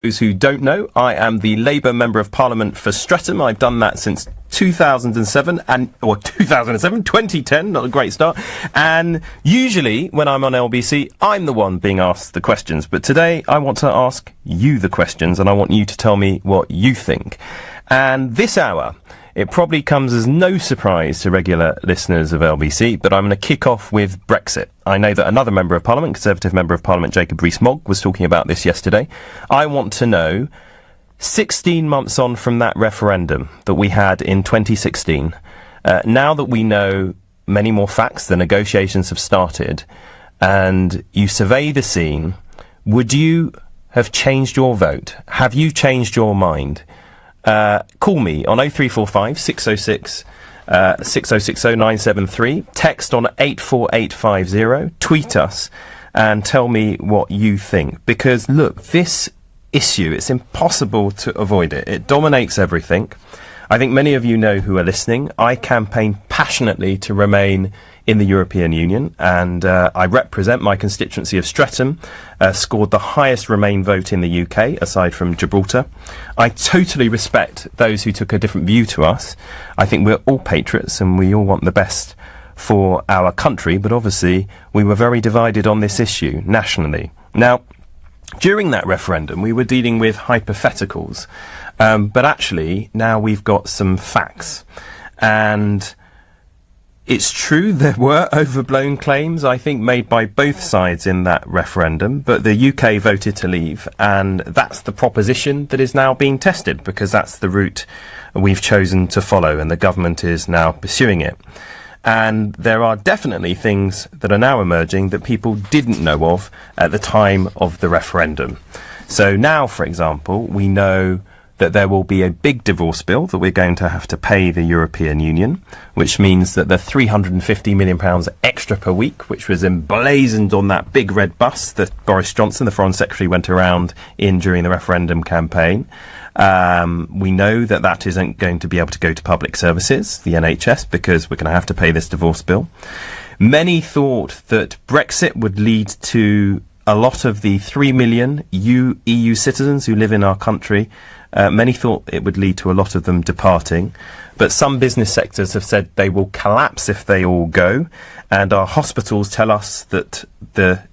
Those who don't know, I am the Labour Member of Parliament for Streatham. I've done that since 2010, not a great start. And usually when I'm on LBC, I'm the one being asked the questions. But today I want to ask you the questions and I want you to tell me what you think. And this hour, it probably comes as no surprise to regular listeners of LBC, but I'm going to kick off with Brexit. I know that another Member of Parliament, Conservative Member of Parliament, Jacob Rees-Mogg, was talking about this yesterday. I want to know, 16 months on from that referendum that we had in 2016, now that we know many more facts, the negotiations have started, and you survey the scene, would you have changed your vote? Have you changed your mind? Call me on 0345 606 6060 973, text on 84850, tweet us and tell me what you think. Because look, this issue, it's impossible to avoid it. It dominates everything. I think many of you know who are listening. I campaign passionately to remain in the European Union, and I represent my constituency of Streatham, scored the highest Remain vote in the UK, aside from Gibraltar. I totally respect those who took a different view to us. I think we're all patriots and we all want the best for our country, but obviously we were very divided on this issue nationally. Now, during that referendum, we were dealing with hypotheticals, but actually now we've got some facts. And it's true there were overblown claims, I think, made by both sides in that referendum, but the UK voted to leave, and that's the proposition that is now being tested, because that's the route we've chosen to follow, and the government is now pursuing it. And there are definitely things that are now emerging that people didn't know of at the time of the referendum. So now, for example, we know that there will be a big divorce bill that we're going to have to pay the European Union, which means that the £350 million extra per week, which was emblazoned on that big red bus that Boris Johnson, the Foreign Secretary, went around in during the referendum campaign, we know that that isn't going to be able to go to public services, the NHS, because we're going to have to pay this divorce bill. Many thought that Brexit would lead to a lot of the 3 million EU citizens who live in our country. Many thought it would lead to a lot of them departing, but some business sectors have said they will collapse if they all go, and our hospitals tell us that the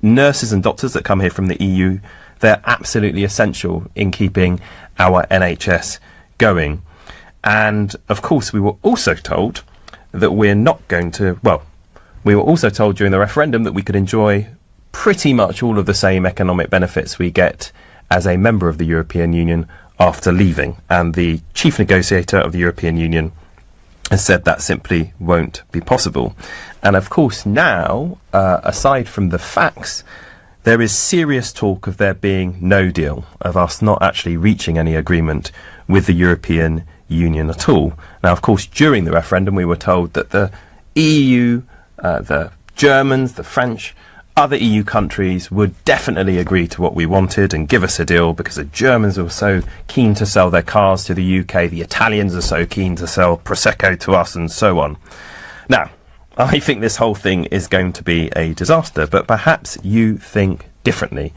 nurses and doctors that come here from the EU, they're absolutely essential in keeping our NHS going. And of course we were also told that we're not going to, well, we were also told during the referendum that we could enjoy pretty much all of the same economic benefits we get as a member of the European Union after leaving, and the chief negotiator of the European Union has said that simply won't be possible. And of course now, aside from the facts, there is serious talk of there being no deal, of us not actually reaching any agreement with the European Union at all. Now, of course, during the referendum we were told that the EU, the Germans, the French, other EU countries would definitely agree to what we wanted and give us a deal, because the Germans were so keen to sell their cars to the UK, the Italians are so keen to sell Prosecco to us, and so on. Now, I think this whole thing is going to be a disaster, but perhaps you think differently.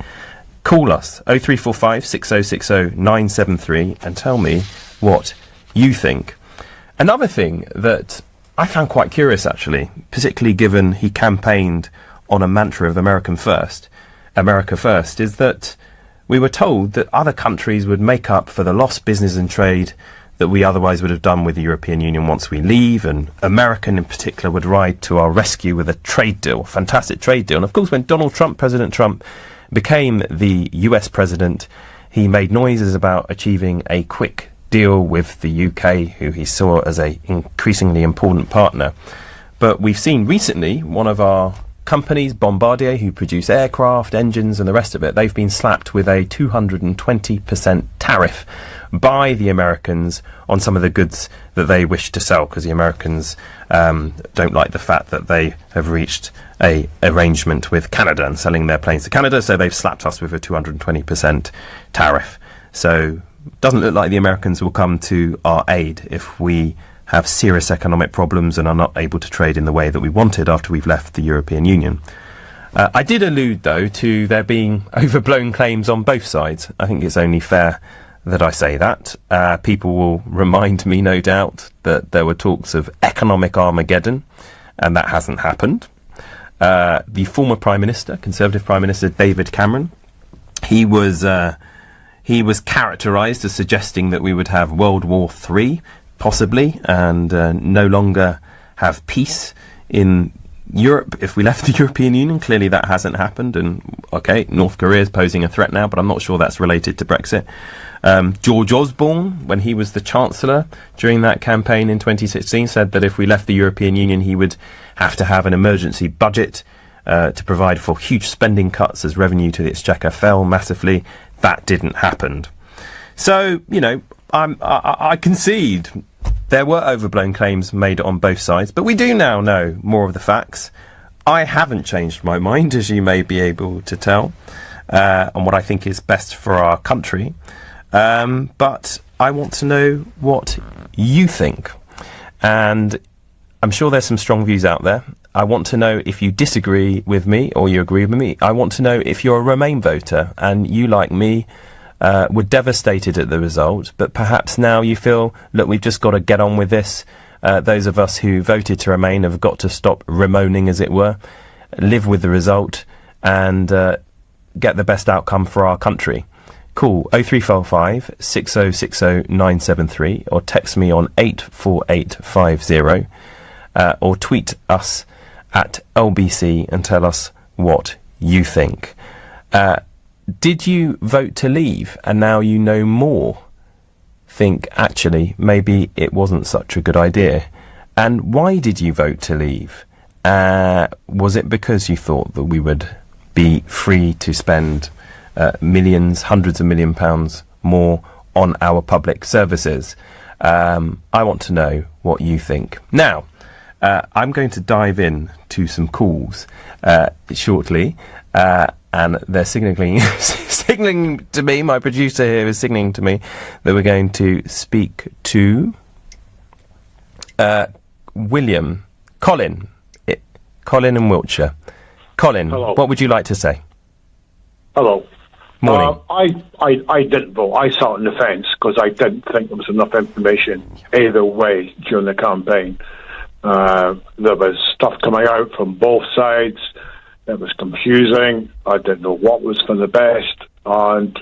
Call us 0345 6060 973 and tell me what you think. Another thing that I found quite curious, actually, particularly given he campaigned on a mantra of America first, is that we were told that other countries would make up for the lost business and trade that we otherwise would have done with the European Union once we leave, and America in particular would ride to our rescue with a trade deal, fantastic trade deal. And of course, when President Trump became the US president, he made noises about achieving a quick deal with the UK, who he saw as an increasingly important partner. But we've seen recently one of our companies, Bombardier, who produce aircraft, engines and the rest of it, they've been slapped with a 220% tariff by the Americans on some of the goods that they wish to sell, because the Americans don't like the fact that they have reached a arrangement with Canada and selling their planes to Canada, so they've slapped us with a 220% tariff. So it doesn't look like the Americans will come to our aid if we have serious economic problems and are not able to trade in the way that we wanted after we've left the European Union. I did allude, though, to there being overblown claims on both sides. I think it's only fair that I say that. People will remind me, no doubt, that there were talks of economic Armageddon, and that hasn't happened. The former Prime Minister, Conservative Prime Minister David Cameron, he was characterised as suggesting that we would have World War III, possibly, and no longer have peace in Europe if we left the European Union. Clearly that hasn't happened, and okay, North Korea is posing a threat now, but I'm not sure that's related to Brexit. George Osborne, when he was the Chancellor during that campaign in 2016, said that if we left the European Union, he would have to have an emergency budget to provide for huge spending cuts as revenue to the Exchequer fell massively. That didn't happen. So, you know, I concede there were overblown claims made on both sides, but we do now know more of the facts. I haven't changed my mind, as you may be able to tell, on what I think is best for our country. But I want to know what you think. And I'm sure there's some strong views out there. I want to know if you disagree with me or you agree with me. I want to know if you're a Remain voter and you, like me, were devastated at the result, but perhaps now you feel, look, we've just got to get on with this. Those of us who voted to Remain have got to stop Ramoning, as it were, live with the result and get the best outcome for our country. Call 0345 6060 973 or text me on 84850 or tweet us at LBC and tell us what you think. Did you vote to leave and now you know more? Think, actually, maybe it wasn't such a good idea. And why did you vote to leave? Was it because you thought that we would be free to spend millions, hundreds of £1 more on our public services? I want to know what you think. Now, I'm going to dive in to some calls shortly, and they're signalling to me, my producer here is signalling to me that we're going to speak to Colin in Wiltshire. Colin, hello. What would you like to say? Hello. Morning. I didn't vote. I sat on the fence because I didn't think there was enough information either way during the campaign. There was stuff coming out from both sides. It was confusing. I didn't know what was for the best. And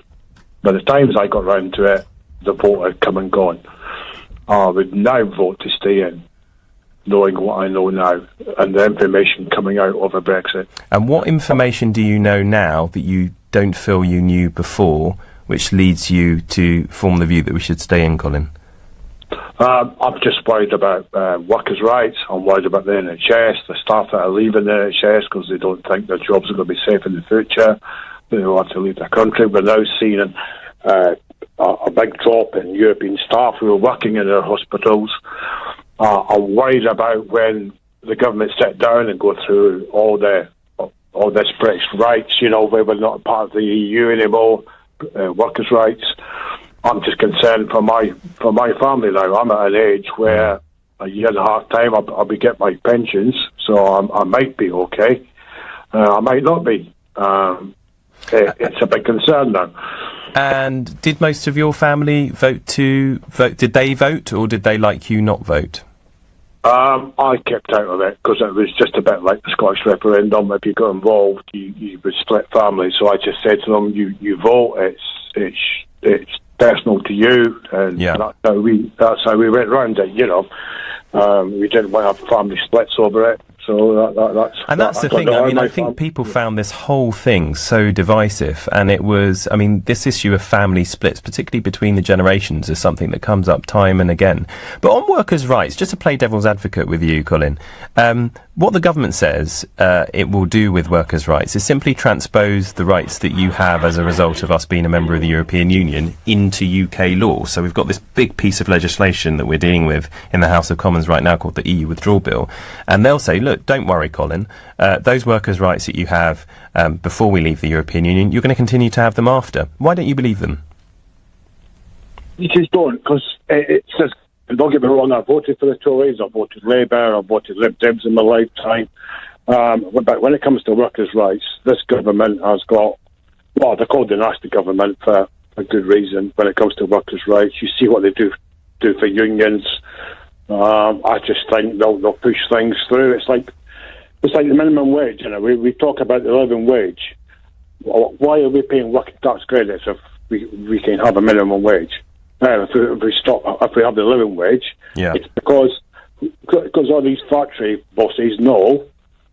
by the time I got round to it, the vote had come and gone. I would now vote to stay in, knowing what I know now and the information coming out over Brexit. And what information do you know now that you don't feel you knew before, which leads you to form the view that we should stay in, Colin? I'm just worried about workers' rights. I'm worried about the NHS, the staff that are leaving the NHS because they don't think their jobs are going to be safe in the future. They will have to leave the country. We're now seeing a big drop in European staff who are working in our hospitals. I'm worried about when the government sit down and go through all this British rights, you know, where we're not part of the EU anymore, workers' rights. I'm just concerned for my family now. I'm at an age where a year and a half time I'll be getting my pensions, so I might be okay. I might not be. It's a big concern now. And did most of your family vote? Did they vote, or did they, like you, not vote? I kept out of it because it was just a bit like the Scottish referendum. If you got involved, you would split families. So I just said to them, "You vote. It's personal to you," and that's how we went round it. You know, we didn't want to have family splits over it. So that's the thing. I mean, I think people found this whole thing so divisive, and it was, I mean, this issue of family splits, particularly between the generations, is something that comes up time and again. But on workers' rights, just to play devil's advocate with you, Colin, what the government says it will do with workers' rights is simply transpose the rights that you have as a result of us being a member of the European Union into UK law. So we've got this big piece of legislation that we're dealing with in the House of Commons right now called the EU Withdrawal Bill, and they'll say, look, don't worry, Colin, those workers' rights that you have before we leave the European Union, you're going to continue to have them after. Why don't you believe them? You just don't, because it's just, don't get me wrong, I voted for the Tories, I voted Labour, I voted Lib Dems in my lifetime. But when it comes to workers' rights, this government has got, well, they're called the nasty government for a good reason. When it comes to workers' rights, you see what they do for unions. I just think they'll push things through. It's like the minimum wage. You know, we talk about the living wage. Why are we paying working tax credits if we can have a minimum wage? If we have the living wage, it's because all these factory bosses know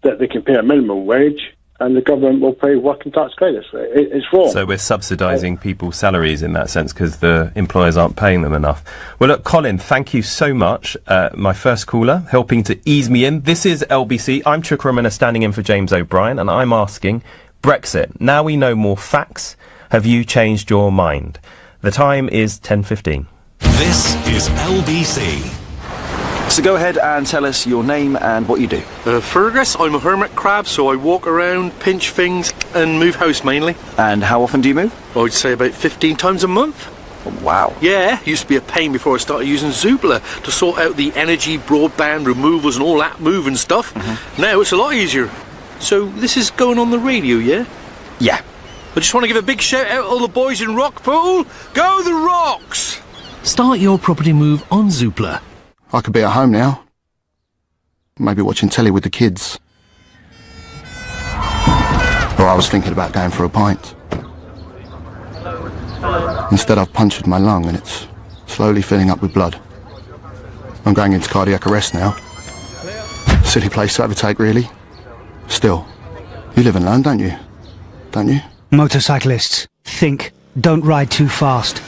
that they can pay a minimum wage and the government will pay working tax credits. It's wrong. So we're subsidising people's salaries in that sense because the employers aren't paying them enough. Well, look, Colin, thank you so much. My first caller, helping to ease me in. This is LBC. I'm Chuka Umunna, standing in for James O'Brien, and I'm asking, Brexit. Now we know more facts. Have you changed your mind? The time is 10:15. This is LBC. So go ahead and tell us your name and what you do. Fergus, I'm a hermit crab, so I walk around, pinch things and move house mainly. And how often do you move? I'd say about 15 times a month. Oh, wow. Yeah, used to be a pain before I started using Zoopla to sort out the energy, broadband, removals and all that moving stuff. Now it's a lot easier. So this is going on the radio, yeah? Yeah. I just want to give a big shout out to all the boys in Rockpool. Go the Rocks! Start your property move on Zoopla. I could be at home now. Maybe watching telly with the kids. Or I was thinking about going for a pint. Instead I've punctured my lung and it's slowly filling up with blood. I'm going into cardiac arrest now. Silly place to overtake, really. Still, you live and learn, don't you? Don't you? Motorcyclists, think. Don't ride too fast.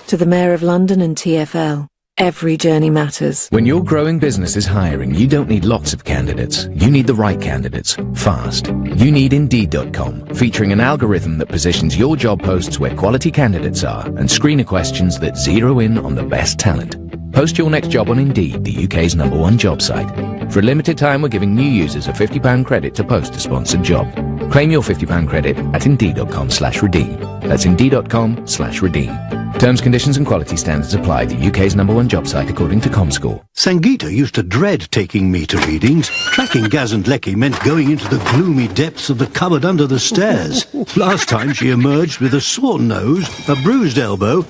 To the Mayor of London and TfL. Every journey matters. When your growing business is hiring, you don't need lots of candidates. You need the right candidates, fast. You need Indeed.com, featuring an algorithm that positions your job posts where quality candidates are and screener questions that zero in on the best talent. Post your next job on Indeed, the UK's #1 job site. For a limited time, we're giving new users a £50 credit to post a sponsored job. Claim your £50 credit at Indeed.com/redeem. That's Indeed.com/redeem. Terms, conditions and quality standards apply. The UK's #1 job site according to Comscore. Sangeeta used to dread taking meter readings. Tracking Gaz and Lecky meant going into the gloomy depths of the cupboard under the stairs. Last time she emerged with a sore nose, a bruised elbow,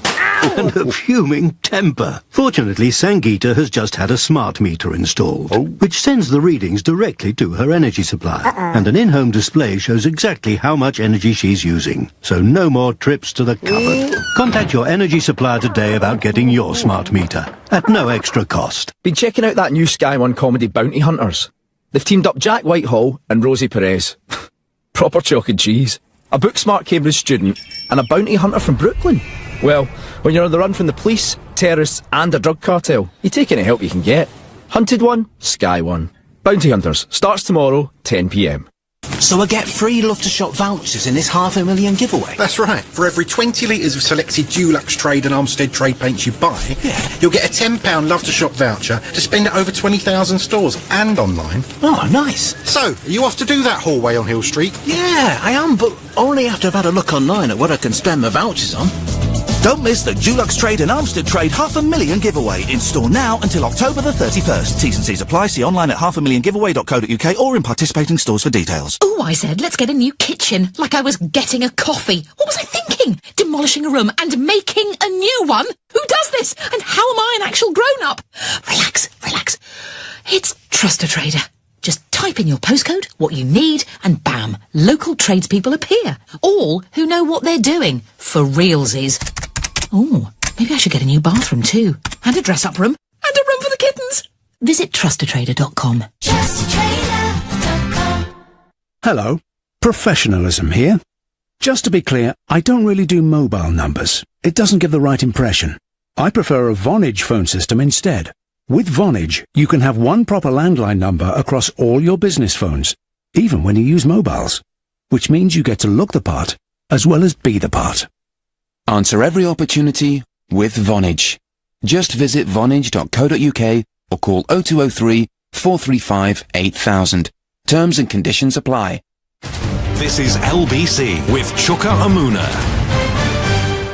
and a fuming temper. Fortunately, Sangeeta has just had a smart meter installed, which sends the readings directly to her energy supply. And an in-home display shows exactly how much energy she's using. So no more trips to the cupboard. Contact your energy supplier today about getting your smart meter at no extra cost. Been checking out that new Sky One comedy Bounty Hunters. They've teamed up Jack Whitehall and Rosie Perez. Proper chalk and cheese. A book-smart Cambridge student and a bounty hunter from Brooklyn. Well, when you're on the run from the police, terrorists and a drug cartel, you take any help you can get. Hunted One, Sky One. Bounty Hunters starts tomorrow, 10 p.m. So I get free Love to Shop vouchers in this $500,000 giveaway? That's right. For every 20 litres of selected Dulux Trade and Armstead Trade paints you buy, you'll get a £10 Love to Shop voucher to spend at over 20,000 stores and online. Oh, nice. So, are you off to do that hallway on Hill Street? Yeah, I am, but only after I've had a look online at what I can spend my vouchers on. Don't miss the Dulux Trade and Armstead Trade $500,000 giveaway. In store now until October the 31st. T's and C's apply. See online at $500,000giveaway.co.uk or in participating stores for details. Oh, I said, let's get a new kitchen. Like I was getting a coffee. What was I thinking? Demolishing a room and making a new one? Who does this? And how am I an actual grown-up? Relax, relax. It's Trust a Trader. Just type in your postcode, what you need, and bam, local tradespeople appear. All who know what they're doing. For realsies. Oh, maybe I should get a new bathroom too. And a dress-up room. And a room for the kittens. Visit trustatrader.com. Trustatrader.com. Hello, professionalism here. Just to be clear, I don't really do mobile numbers. It doesn't give the right impression. I prefer a Vonage phone system instead. With Vonage, you can have one proper landline number across all your business phones, even when you use mobiles, which means you get to look the part as well as be the part. Answer every opportunity with Vonage. Just visit vonage.co.uk or call 0203 435 8000. Terms and conditions apply. This is LBC with Chuka Umunna.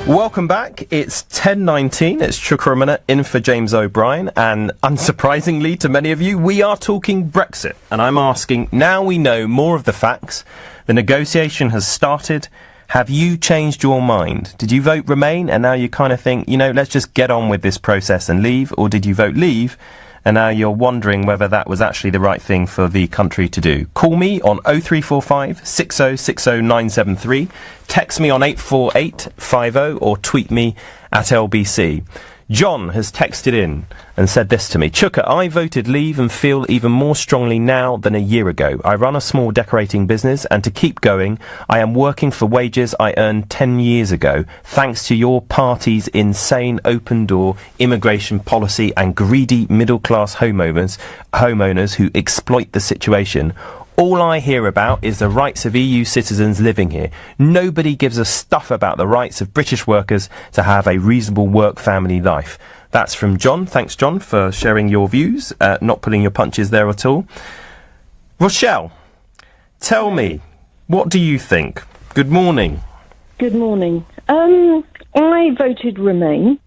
Welcome back. It's 10:19. It's Chuka Umunna in for James O'Brien, and unsurprisingly to many of you, we are talking Brexit. And I'm asking, now we know more of the facts, the negotiation has started, have you changed your mind? Did you vote Remain and now you kind of think, let's just get on with this process and leave, or did you vote Leave and now you're wondering whether that was actually the right thing for the country to do? Call me on 0345 6060 973, text me on 84850, or tweet me at LBC. John has texted in and said this to me. Chuka, I voted Leave and feel even more strongly now than a year ago. I run a small decorating business, and to keep going, I am working for wages I earned 10 years ago, thanks to your party's insane open-door immigration policy and greedy middle-class homeowners who exploit the situation. All I hear about is the rights of EU citizens living here. Nobody gives a stuff about the rights of British workers to have a reasonable work-family life. That's from John. Thanks, John, for sharing your views, not pulling your punches there at all. Rochelle, tell me, what do you think? Good morning. Good morning. I voted Remain.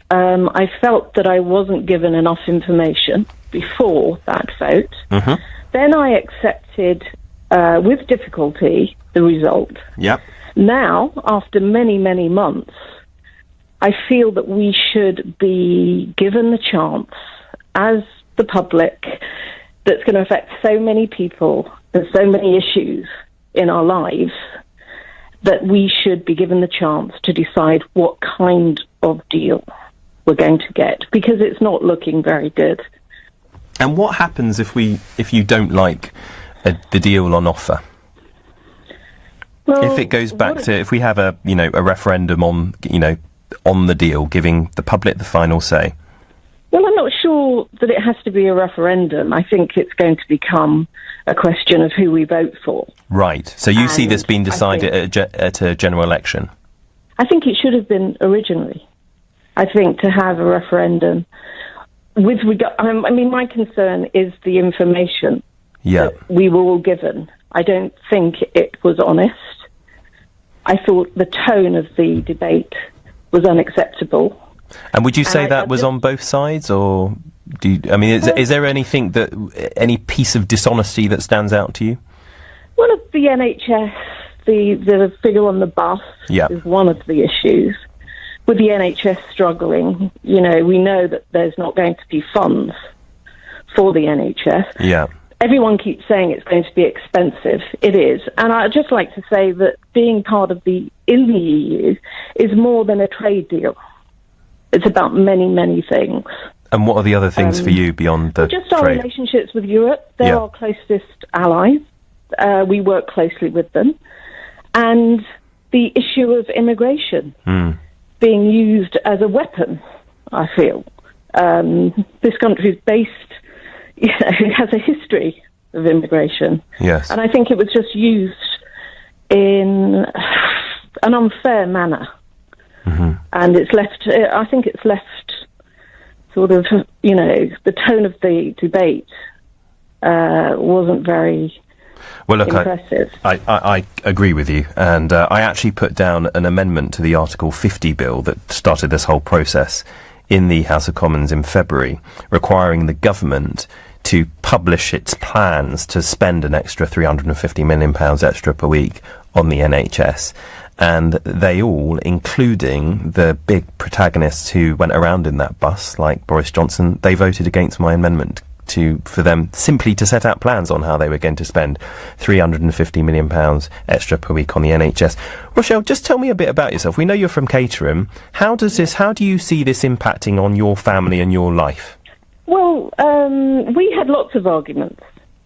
I felt that I wasn't given enough information before that vote. Mm-hmm. Then I accepted, with difficulty, the result. Yep. Now, after many, many months, I feel that we should be given the chance, as the public, that's going to affect so many people and so many issues in our lives, that we should be given the chance to decide what kind of deal we're going to get, because it's not looking very good. And what happens if you don't like the deal on offer? Well, if it goes back to, if we have a referendum on the deal, giving the public the final say? Well, I'm not sure that it has to be a referendum. I think it's going to become a question of who we vote for. Right. So you see this being decided at a general election? I think it should have been originally. I think to have a referendum. With regard, my concern is the information that we were all given. I don't think it was honest. I thought the tone of the debate was unacceptable. And would you say that was on both sides, or is there anything any piece of dishonesty that stands out to you? Well, the NHS, the figure on the bus is one of the issues. With the NHS struggling, we know that there's not going to be funds for the NHS. Yeah. Everyone keeps saying it's going to be expensive. It is. And I'd just like to say that being part of in the EU is more than a trade deal. It's about many, many things. And what are the other things for you beyond the just our trade? relationships with Europe. They're our closest allies. We work closely with them. And the issue of immigration. Being used as a weapon, I feel. This country is based, it has a history of immigration. Yes. And I think it was just used in an unfair manner. Mm-hmm. And I think it's left sort of, the tone of the debate wasn't very... Well, look, impressive. I agree with you, and I actually put down an amendment to the Article 50 bill that started this whole process in the House of Commons in February, requiring the government to publish its plans to spend an extra £350 million extra per week on the NHS. And they all, including the big protagonists who went around in that bus, like Boris Johnson, they voted against my amendment for them simply to set out plans on how they were going to spend £350 million extra per week on the NHS. Rochelle, just tell me a bit about yourself. We know you're from Caterham. How do you see this impacting on your family and your life? Well, we had lots of arguments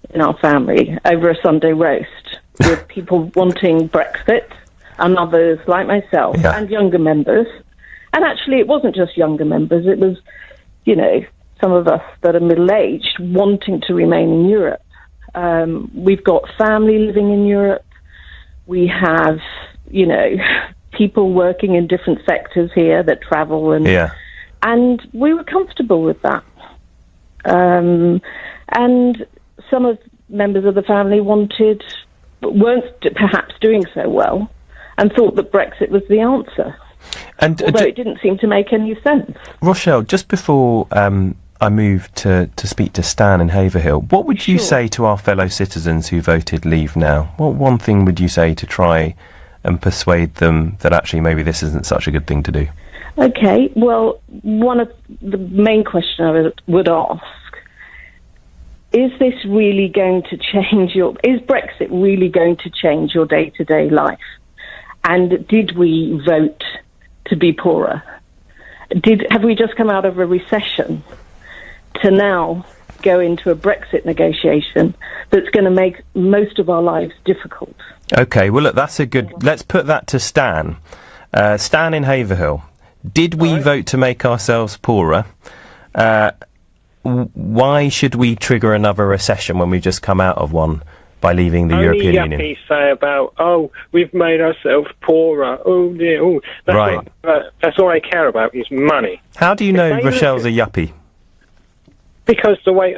in our family over a Sunday roast with people wanting Brexit and others like myself and younger members. And actually, it wasn't just younger members. It was, some of us that are middle-aged wanting to remain in Europe. We've got family living in Europe. We have, people working in different sectors here that travel, and we were comfortable with that. And some of members of the family weren't perhaps doing so well, and thought that Brexit was the answer. And although it didn't seem to make any sense. Rochelle, just before I moved to speak to Stan in Haverhill, what would you say to our fellow citizens who voted Leave now? What one thing would you say to try and persuade them that actually maybe this isn't such a good thing to do? Okay, well, one of the main questions I would ask, is this really going to change is Brexit really going to change your day-to-day life? And did we vote to be poorer? Have we just come out of a recession to now go into a Brexit negotiation that's going to make most of our lives difficult? Okay, well, look, that's a good... Let's put that to Stan. Stan in Haverhill. Did we vote to make ourselves poorer? Why should we trigger another recession when we've just come out of one by leaving the European Union? Only yuppies say about, we've made ourselves poorer. Oh, dear. Oh. That's all I care about is money. How do you know Rochelle's a yuppie? Because the way,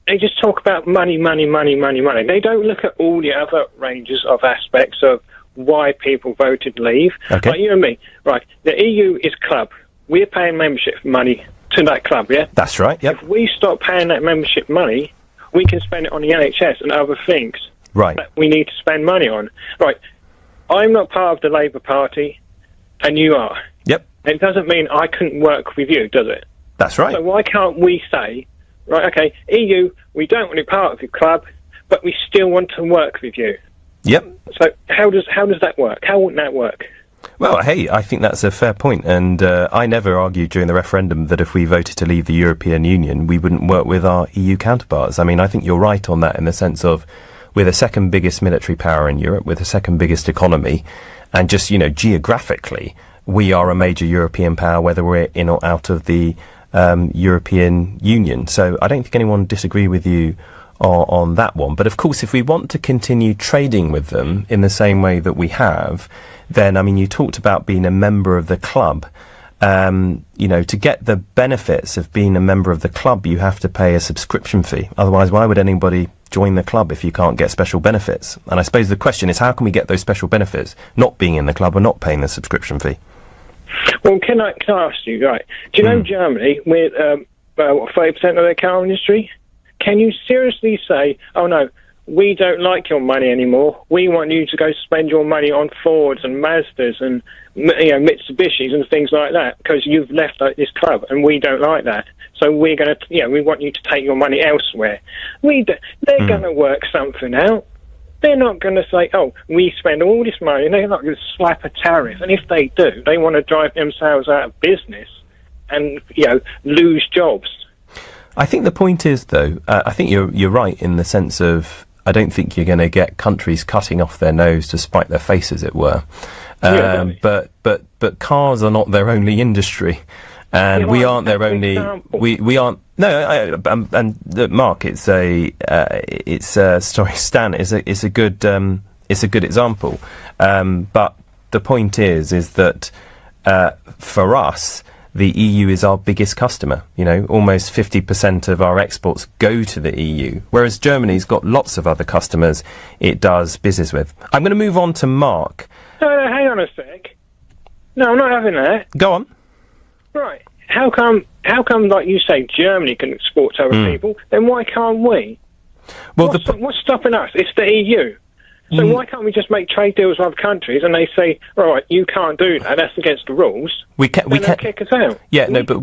they just talk about money, money, money, money, money. They don't look at all the other ranges of aspects of why people voted Leave. Okay. Like you and me. Right, the EU is club. We're paying membership money to that club, yeah? That's right, yep. If we stop paying that membership money, we can spend it on the NHS and other things that we need to spend money on. Right, I'm not part of the Labour Party, and you are. Yep. It doesn't mean I couldn't work with you, does it? That's right. So why can't we say, right, okay, EU, we don't want to be part of your club, but we still want to work with you? Yep. So how does that work? How wouldn't that work? Well, hey, I think that's a fair point, and I never argued during the referendum that if we voted to leave the European Union, we wouldn't work with our EU counterparts. I mean, I think you're right on that in the sense of we're the second biggest military power in Europe, we're the second biggest economy, and just, geographically, we are a major European power, whether we're in or out of the European Union. So I don't think anyone would disagree with you on that one. But of course, if we want to continue trading with them in the same way that we have, then, I mean, you talked about being a member of the club. To get the benefits of being a member of the club, you have to pay a subscription fee. Otherwise, why would anybody join the club if you can't get special benefits? And I suppose the question is, how can we get those special benefits, not being in the club or not paying the subscription fee? Well, can I ask you, right, do you know Germany, with 30% of their car industry? Can you seriously say, oh no, we don't like your money anymore, we want you to go spend your money on Fords and Mazdas and Mitsubishis and things like that because you've left this club and we don't like that, so we're going to, we want you to take your money elsewhere. They're going to work something out. They're not going to say, oh, we spend all this money, and they're not going to slap a tariff. And if they do, they want to drive themselves out of business and, lose jobs. I think the point is, though, I think you're right in the sense of I don't think you're going to get countries cutting off their nose to spite their face, as it were. But cars are not their only industry. And we aren't their only. We aren't. No, and Mark, Stan is a good example. But the point is that for us, the EU is our biggest customer. Almost 50% of our exports go to the EU, whereas Germany's got lots of other customers it does business with. I'm going to move on to Mark. No, hang on a sec. No, I'm not having that. Go on. Right. How come, like you say, Germany can export to other people, then why can't we? Well, what's stopping us? It's the EU. So why can't we just make trade deals with other countries and they say, right, you can't do that, that's against the rules. We can kick us out. Yeah, but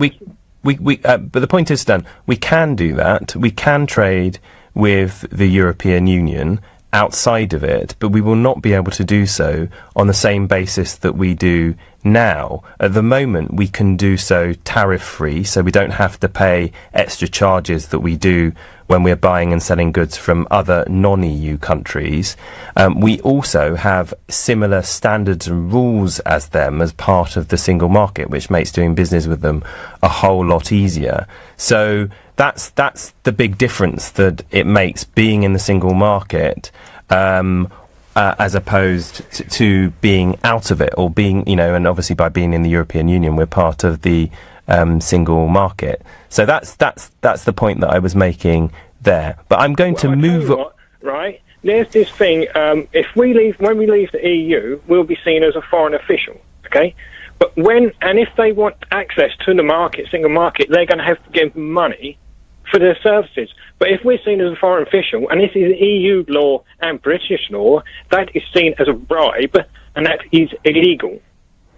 but the point is, Stan, we can do that. We can trade with the European Union outside of it, but we will not be able to do so on the same basis that we do now. At the moment, we can do so tariff-free, so we don't have to pay extra charges that we do when we're buying and selling goods from other non-EU countries. We also have similar standards and rules as them as part of the single market, which makes doing business with them a whole lot easier. So that's the big difference that it makes being in the single market as opposed to being out of it, or being, and obviously by being in the European Union, we're part of the single market. So that's the point that I was making there. But I'm going to move on. Right? There's this thing, when we leave the EU, we'll be seen as a foreign official, okay? But if they want access to the market, single market, they're going to have to give money for their services. But if we're seen as a foreign official, and this is EU law and British law, that is seen as a bribe, and that is illegal.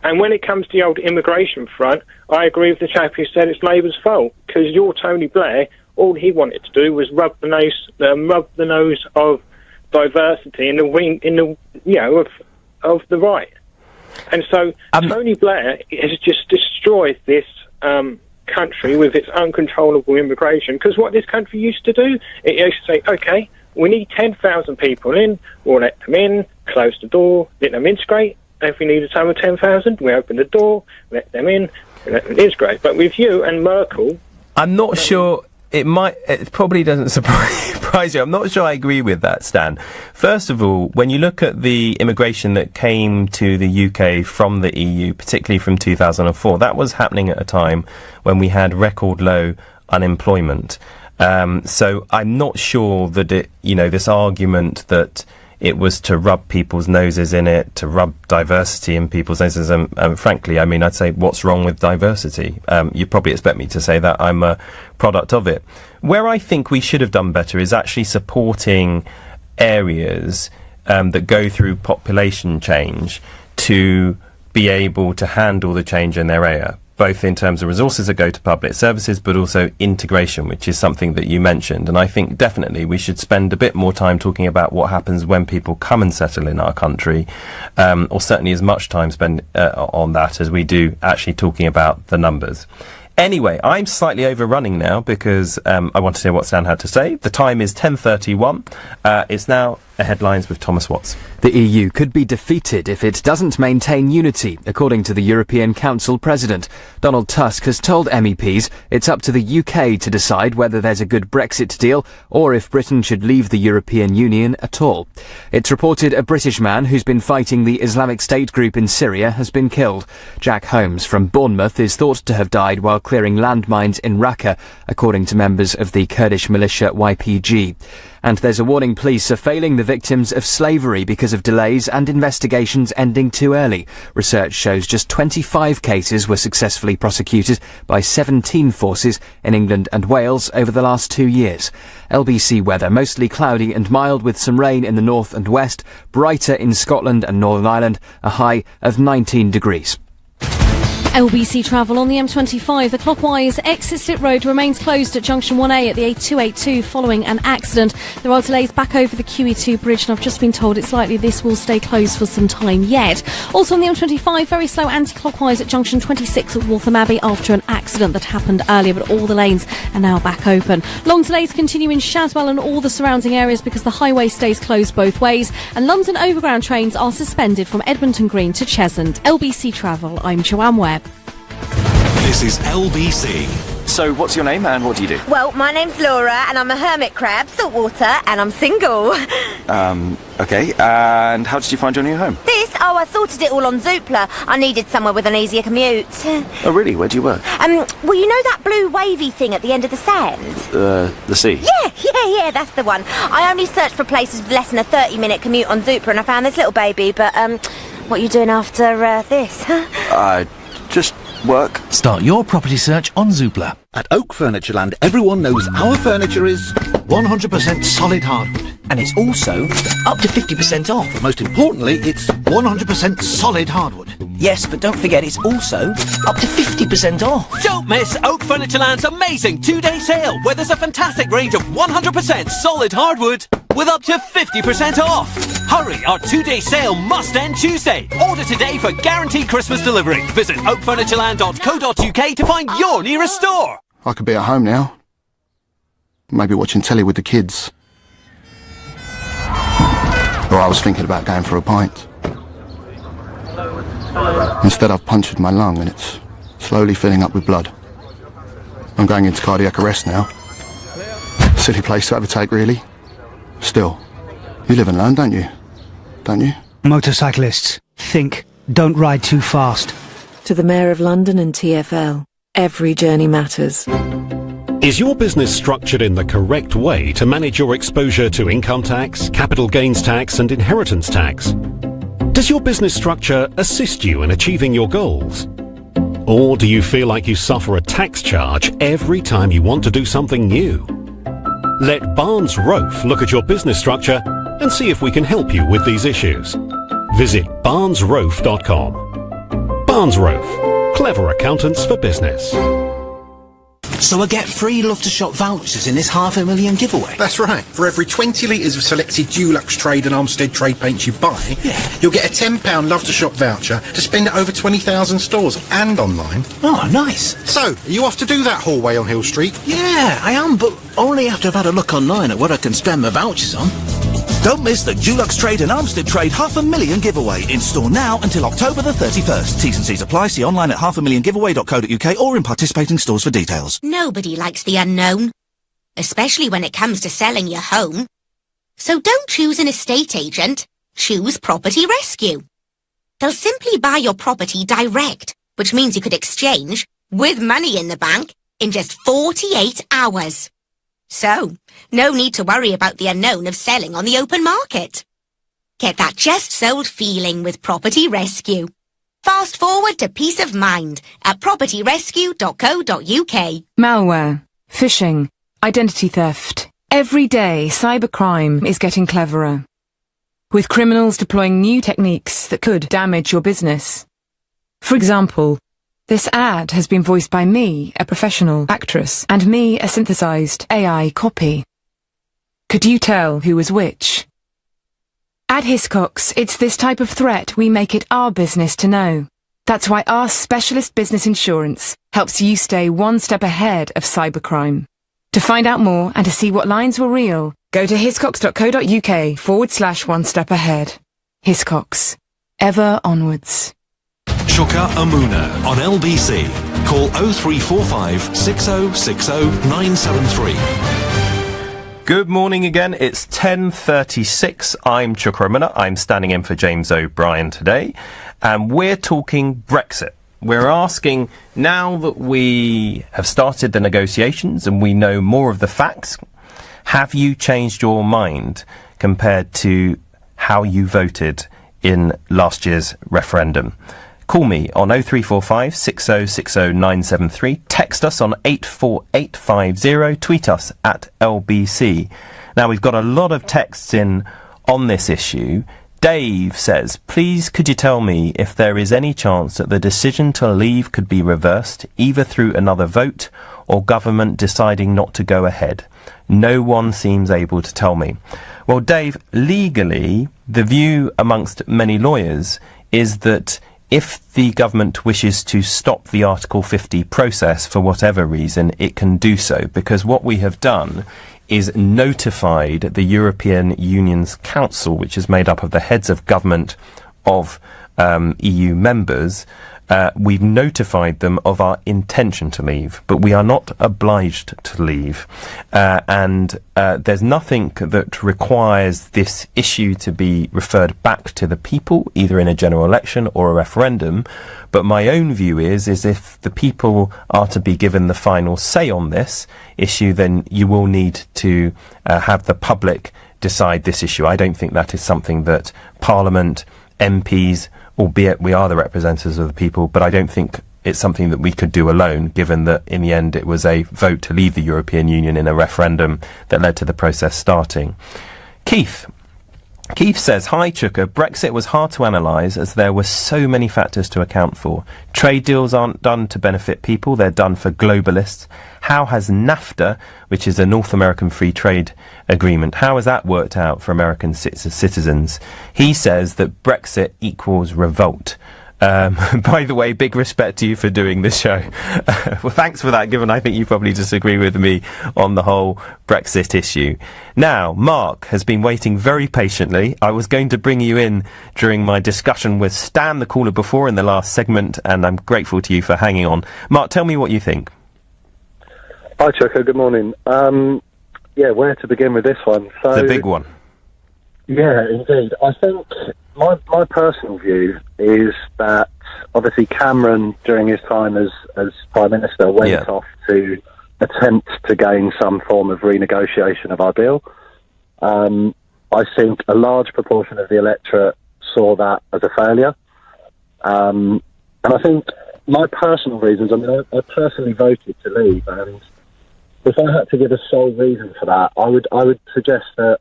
And when it comes to the old immigration front, I agree with the chap who said it's Labour's fault, because your Tony Blair, all he wanted to do was rub the nose of diversity in the wing, of the right. And so Tony Blair has just destroyed this country with its uncontrollable immigration, because what this country used to do, it used to say, OK, we need 10,000 people in, we'll let them in, close the door, let them integrate. If we need a total of 10,000, we open the door, let them in, let them integrate. But with you and Merkel... I'm not sure... It probably doesn't surprise you. I'm not sure I agree with that, Stan. First of all, when you look at the immigration that came to the UK from the EU, particularly from 2004, that was happening at a time when we had record low unemployment. So I'm not sure that this argument that it was to rub people's noses in it, to rub diversity in people's noses. Frankly, I mean, I'd say, what's wrong with diversity? You probably expect me to say that I'm a product of it. Where I think we should have done better is actually supporting areas that go through population change to be able to handle the change in their area, both in terms of resources that go to public services, but also integration, which is something that you mentioned. And I think definitely we should spend a bit more time talking about what happens when people come and settle in our country, or certainly as much time spent on that as we do actually talking about the numbers. Anyway, I'm slightly overrunning now because I want to hear what Stan had to say. The time is 10:31. It's now headlines with Thomas Watts. The EU could be defeated if it doesn't maintain unity, according to the European Council President. Donald Tusk has told MEPs it's up to the UK to decide whether there's a good Brexit deal or if Britain should leave the European Union at all. It's reported a British man who's been fighting the Islamic State group in Syria has been killed. Jack Holmes from Bournemouth is thought to have died while clearing landmines in Raqqa, according to members of the Kurdish militia YPG. And there's a warning police are failing the victims of slavery because of delays and investigations ending too early. Research shows just 25 cases were successfully prosecuted by 17 forces in England and Wales over the last 2 years. LBC weather, mostly cloudy and mild with some rain in the north and west, brighter in Scotland and Northern Ireland, a high of 19 degrees. LBC travel on the M25. The clockwise Exeter Road remains closed at junction 1A at the A282 following an accident. There are delays back over the QE2 bridge, and I've just been told it's likely this will stay closed for some time yet. Also on the M25, very slow anti-clockwise at junction 26 at Waltham Abbey after an accident that happened earlier, but all the lanes are now back open. Long delays continue in Shaswell and all the surrounding areas because the highway stays closed both ways, and London Overground trains are suspended from Edmonton Green to Cheshunt. LBC Travel, I'm Joanne Webb. This is LBC. So, what's your name and what do you do? Well, my name's Laura and I'm a hermit crab, saltwater, and I'm single. Okay, and how did you find your new home? I sorted it all on Zoopla. I needed somewhere with an easier commute. Oh, really? Where do you work? Well, you know that blue wavy thing at the end of the sand? The sea? Yeah, that's the one. I only searched for places with less than a 30-minute commute on Zoopla and I found this little baby, but, what are you doing after, this? Just work. Start your property search on Zoopla. At Oak Furnitureland, everyone knows our furniture is 100% solid hardwood. And it's also up to 50% off. But most importantly, it's 100% solid hardwood. Yes, but don't forget it's also up to 50% off. Don't miss Oak Furnitureland's amazing 2-day sale, where there's a fantastic range of 100% solid hardwood with up to 50% off. Hurry, our 2-day sale must end Tuesday. Order today for guaranteed Christmas delivery. Visit oakfurnitureland.co.uk to find your nearest store. I could be at home now. Maybe watching telly with the kids. Or I was thinking about going for a pint. Instead, I've punctured my lung and it's slowly filling up with blood. I'm going into cardiac arrest now. Silly place to overtake, really. Still, you live and learn, don't you? Don't you? Motorcyclists, think, don't ride too fast. To the Mayor of London and TfL, every journey matters. Is your business structured in the correct way to manage your exposure to income tax, capital gains tax and inheritance tax? Does your business structure assist you in achieving your goals? Or do you feel like you suffer a tax charge every time you want to do something new? Let Barnes Rofe look at your business structure and see if we can help you with these issues. Visit barnesrofe.com. Barnes Rofe, clever accountants for business. So I get free Love to Shop vouchers in this $500,000 giveaway? That's right. For every 20 litres of selected Dulux Trade and Armstead Trade paints you buy, you'll get a £10 Love to Shop voucher to spend at over 20,000 stores and online. Oh, nice. So, are you off to do that hallway on Hill Street? Yeah, I am, but only after I've had a look online at what I can spend my vouchers on. Don't miss the Dulux Trade and Armstead Trade $500,000 giveaway in store now until October the 31st. T's and C's apply. See online at $500,000giveaway.co.uk or in participating stores for details. Nobody likes the unknown, especially when it comes to selling your home. So don't choose an estate agent, choose Property Rescue. They'll simply buy your property direct, which means you could exchange, with money in the bank, in just 48 hours. So, no need to worry about the unknown of selling on the open market. Get that just sold feeling with Property Rescue. Fast forward to peace of mind at propertyrescue.co.uk. Malware, phishing, identity theft. Every day, cybercrime is getting cleverer, with criminals deploying new techniques that could damage your business. For example, this ad has been voiced by me, a professional actress, and me, a synthesized AI copy. Could you tell who was which? At Hiscox, it's this type of threat we make it our business to know. That's why our specialist business insurance helps you stay one step ahead of cybercrime. To find out more and to see what lines were real, go to hiscox.co.uk/one step ahead. Hiscox. Ever onwards. Chuka Umunna on LBC. Call 0345 6060 973. Good morning again. It's 10:36. I'm Chuka Umunna. I'm standing in for James O'Brien today. And we're talking Brexit. We're asking, now that we have started the negotiations and we know more of the facts, have you changed your mind compared to how you voted in last year's referendum? Call me on 0345 6060 973. Text us on 84850. Tweet us at LBC. Now, we've got a lot of texts in on this issue. Dave says, please could you tell me if there is any chance that the decision to leave could be reversed, either through another vote or government deciding not to go ahead? No one seems able to tell me. Well, Dave, legally, the view amongst many lawyers is that if the government wishes to stop the Article 50 process for whatever reason, it can do so, because what we have done is notified the European Union's Council, which is made up of the heads of government of EU members. We've notified them of our intention to leave, but we are not obliged to leave. And there's nothing that requires this issue to be referred back to the people, either in a general election or a referendum. But my own view is if the people are to be given the final say on this issue, then you will need to have the public decide this issue. I don't think that is something that Parliament, MPs, albeit we are the representatives of the people, but I don't think it's something that we could do alone, given that in the end it was a vote to leave the European Union in a referendum that led to the process starting. Keith says, hi Chuka, Brexit was hard to analyse as there were so many factors to account for. Trade deals aren't done to benefit people, they're done for globalists. How has NAFTA, which is a North American Free Trade Agreement, how has that worked out for American citizens? He says that Brexit equals revolt. By the way, big respect to you for doing this show. Well, thanks for that, given I think you probably disagree with me on the whole Brexit issue. Now, Mark has been waiting very patiently. I was going to bring you in during my discussion with Stan, the caller before, in the last segment, and I'm grateful to you for hanging on. Mark, tell me what you think. Hi, Chuka. Good morning. Yeah, where to begin with this one? So, the big one. Yeah, indeed. I think my personal view is that obviously Cameron, during his time as Prime Minister, went off to attempt to gain some form of renegotiation of our deal. I think a large proportion of the electorate saw that as a failure. And I think my personal reasons, I mean, I personally voted to leave, and if I had to give a sole reason for that, I would suggest that